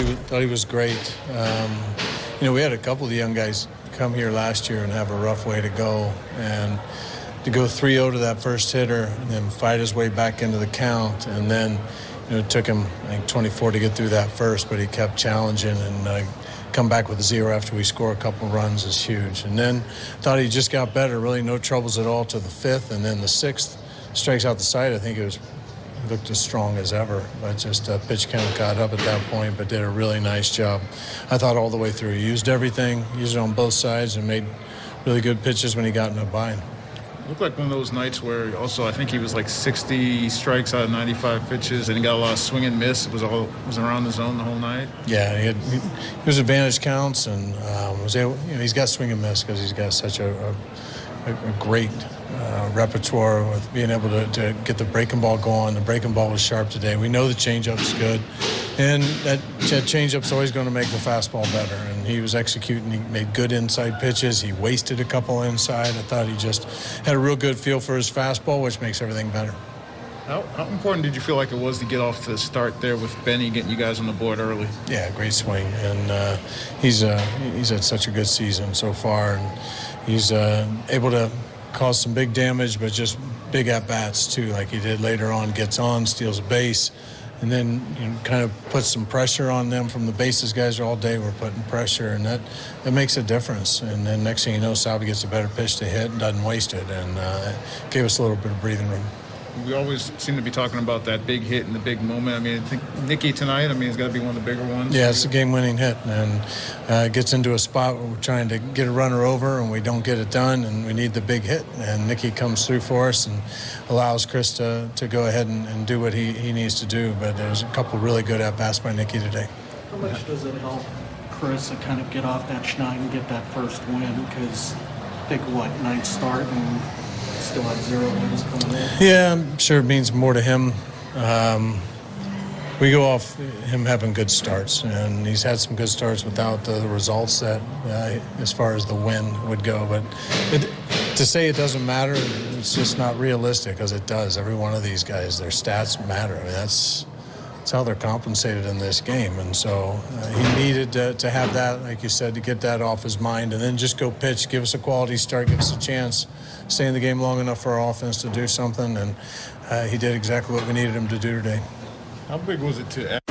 thought he was great. We had a couple of the young guys come here last year and have a rough way to go, and to go 3-0 to that first hitter and then fight his way back into the count, and then it took him, I think, 24 to get through that first, but he kept challenging, and come back with a 0 after we score a couple runs is huge. And then thought he just got better, really no troubles at all to the 5th, and then the 6th strikes out the side. I think it looked as strong as ever, but just pitch count got up at that point, but did a really nice job. I thought all the way through. He used everything, used it on both sides, and made really good pitches when he got in a bind. Looked like one of those nights where also I think he was like 60 strikes out of 95 pitches, and he got a lot of swing and miss. It was around the zone the whole night. Yeah, he was advantage counts, and was able. He's got swing and miss because he's got such a great repertoire with being able to get the breaking ball going. The breaking ball was sharp today. We know the changeup's good, and that changeup's always going to make the fastball better. And he was executing. He made good inside pitches. He wasted a couple inside. I thought he just had a real good feel for his fastball, which makes everything better. How important did you feel like it was to get off to the start there with Benny getting you guys on the board early? Yeah, great swing, and he's had such a good season so far, and he's able to cause some big damage, but just big at-bats too, like he did later on. Gets on, steals a base, and then kind of puts some pressure on them from the bases. Guys all day were putting pressure, and that makes a difference. And then next thing you know, Salvi gets a better pitch to hit and doesn't waste it, and gave us a little bit of breathing room. We always seem to be talking about that big hit and the big moment. I mean, I think Nicky tonight, it's got to be one of the bigger ones. Yeah, it's a game-winning hit, and gets into a spot where we're trying to get a runner over, and we don't get it done, and we need the big hit. And Nicky comes through for us and allows Kris to go ahead and do what he needs to do. But there's a couple really good at-bats by Nicky today. How much does it help Kris to kind of get off that schneid and get that first win? Because big, ninth start and still have 0 wins coming in. Yeah, I'm sure it means more to him. We go off him having good starts, and he's had some good starts without the results that, as far as the win would go. But to say it doesn't matter, it's just not realistic, because it does. Every one of these guys, their stats matter. I mean, that's how they're compensated in this game. And so he needed to have that, like you said, to get that off his mind, and then just go pitch, give us a quality start, give us a chance, stay in the game long enough for our offense to do something. And he did exactly what we needed him to do today. How big was it to